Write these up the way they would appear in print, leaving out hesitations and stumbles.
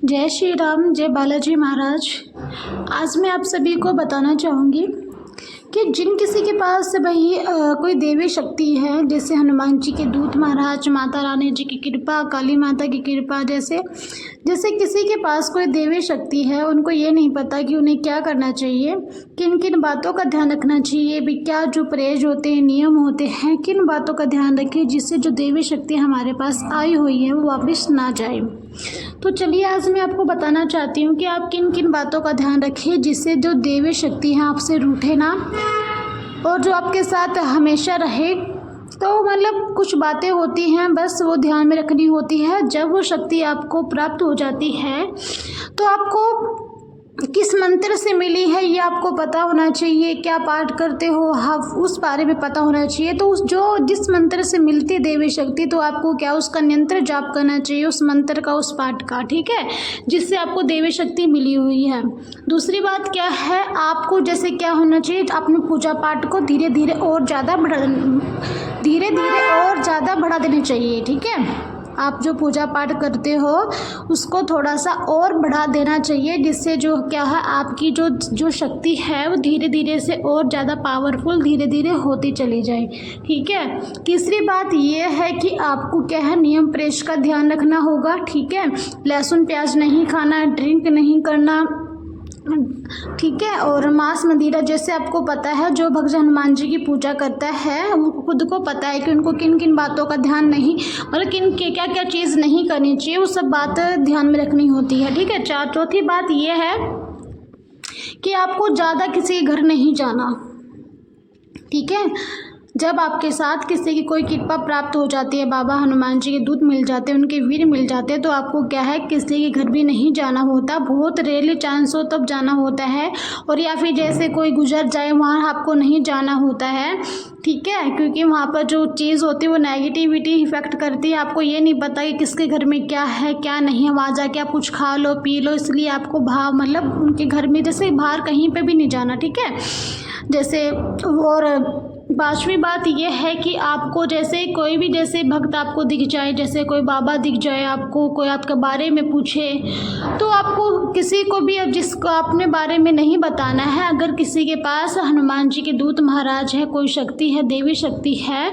जय श्री राम, जय बालाजी महाराज। आज मैं आप सभी को बताना चाहूँगी कि जिन किसी के पास भाई कोई देवी शक्ति है, जैसे हनुमान जी के दूत महाराज, माता रानी जी की कृपा, काली माता की कृपा, जैसे किसी के पास कोई देवी शक्ति है, उनको ये नहीं पता कि उन्हें क्या करना चाहिए, किन किन बातों का ध्यान रखना चाहिए भी, क्या जो परहेज होते हैं, नियम होते हैं, किन बातों का ध्यान रखें जिससे जो देवी शक्ति हमारे पास आई हुई है वो वापस ना जाए। तो चलिए आज मैं आपको बताना चाहती हूँ कि आप किन किन बातों का ध्यान रखें जिससे जो देवी शक्ति है आपसे रूठे ना और जो आपके साथ हमेशा रहे। तो मतलब कुछ बातें होती हैं, बस वो ध्यान में रखनी होती है। जब वो शक्ति आपको प्राप्त हो जाती है तो आपको किस मंत्र से मिली है ये आपको पता होना चाहिए, क्या पाठ करते हो आप उस बारे में पता होना चाहिए। तो जिस मंत्र से मिलती देवी शक्ति तो आपको क्या उसका नियंत्र जाप करना चाहिए, उस मंत्र का, उस पाठ का, ठीक है, जिससे आपको देवी शक्ति मिली हुई है। दूसरी बात क्या है, आपको जैसे क्या होना चाहिए, अपने पूजा पाठ को धीरे धीरे और ज़्यादा बढ़ा देना चाहिए, ठीक है। आप जो पूजा पाठ करते हो उसको थोड़ा सा और बढ़ा देना चाहिए, जिससे जो क्या है आपकी जो शक्ति है वो धीरे धीरे से और ज़्यादा पावरफुल धीरे धीरे होती चली जाए, ठीक है। तीसरी बात ये है कि आपको क्या है, नियम परहेज का ध्यान रखना होगा, ठीक है। लहसुन प्याज नहीं खाना, ड्रिंक नहीं करना, ठीक है। और मांस मदिरा, जैसे आपको पता है जो भक्त हनुमान जी की पूजा करता है उनको खुद को पता है कि उनको किन किन बातों का ध्यान नहीं, मतलब क्या क्या चीज़ नहीं करनी चाहिए, वो सब बात ध्यान में रखनी होती है, ठीक है। चौथी बात ये है कि आपको ज़्यादा किसी के घर नहीं जाना, ठीक है। जब आपके साथ किसी की कोई कृपा प्राप्त हो जाती है, बाबा हनुमान जी के दूत मिल जाते हैं, उनके वीर मिल जाते हैं, तो आपको क्या है किसी के घर भी नहीं जाना होता। बहुत रेयरली चांस हो तब जाना होता है, और या फिर जैसे कोई गुजर जाए वहाँ आपको नहीं जाना होता है, ठीक है, क्योंकि वहाँ पर जो चीज़ होती है वो नेगेटिविटी इफेक्ट करती है। आपको ये नहीं पता कि किसके घर में क्या है क्या नहीं है, वहाँ जाके आप कुछ खा लो पी लो, इसलिए आपको मतलब उनके घर में जैसे बाहर कहीं पे भी नहीं जाना, ठीक है। जैसे और पांचवी बात यह है कि आपको जैसे कोई भी जैसे भक्त आपको दिख जाए, जैसे कोई बाबा दिख जाए आपको, कोई आपके बारे में पूछे, तो आपको किसी को भी अब जिसको अपने बारे में नहीं बताना है। अगर किसी के पास हनुमान जी के दूत महाराज है, कोई शक्ति है, देवी शक्ति है,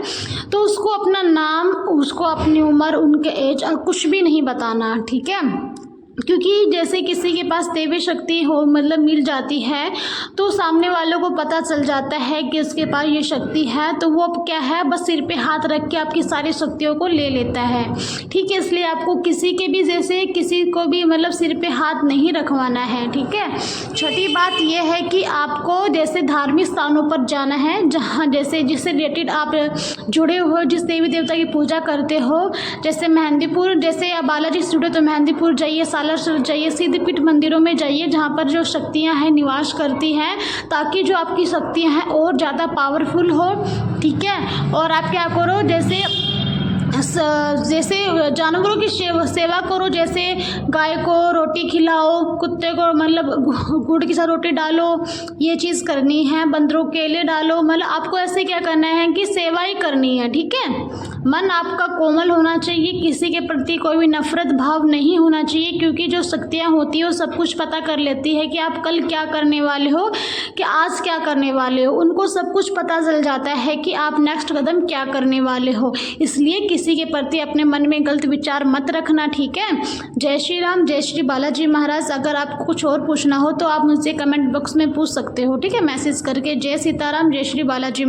तो उसको अपना नाम, उसको अपनी उम्र, उनके एज कुछ भी नहीं बताना, ठीक है। क्योंकि जैसे किसी के पास देवी शक्ति हो मतलब मिल जाती है तो सामने वालों को पता चल जाता है कि उसके पास ये शक्ति है, तो वो अब क्या है बस सिर पे हाथ रख के आपकी सारी शक्तियों को ले लेता है, ठीक है। इसलिए आपको किसी के भी जैसे किसी को भी मतलब सिर पे हाथ नहीं रखवाना है, ठीक है। छठी बात ये है कि आपको जैसे धार्मिक स्थानों पर जाना है जहाँ जैसे जिससे रिलेटेड आप जुड़े हो, जिस देवी देवता की पूजा करते हो, जैसे मेहंदीपुर, जैसे बालाजी से जुड़े तो मेहंदीपुर जाइए, जाइए, सिद्धपीठ मंदिरों में जाइए जहाँ पर जो शक्तियाँ हैं निवास करती हैं, ताकि जो आपकी शक्तियाँ हैं और ज़्यादा पावरफुल हो, ठीक है। और आप क्या करो, जैसे जानवरों की सेवा करो, जैसे गाय को रोटी खिलाओ, कुत्ते को मतलब गुड़ के साथ रोटी डालो, ये चीज़ करनी है। बंदरों के केले डालो, मतलब आपको ऐसे क्या करना है कि सेवा ही करनी है, ठीक है। मन आपका कोमल होना चाहिए, किसी के प्रति कोई भी नफरत भाव नहीं होना चाहिए, क्योंकि जो शक्तियाँ होती है वो सब कुछ पता कर लेती है कि आप कल क्या करने वाले हो, कि आज क्या करने वाले हो, उनको सब कुछ पता चल जाता है कि आप नेक्स्ट कदम क्या करने वाले हो। इसलिए किसी के प्रति अपने मन में गलत विचार मत रखना, ठीक है। जय श्री राम, जय श्री बालाजी महाराज। अगर आपको कुछ और पूछना हो तो आप मुझसे कमेंट बॉक्स में पूछ सकते हो, ठीक है, मैसेज करके। जय सीताराम, जय श्री बालाजी।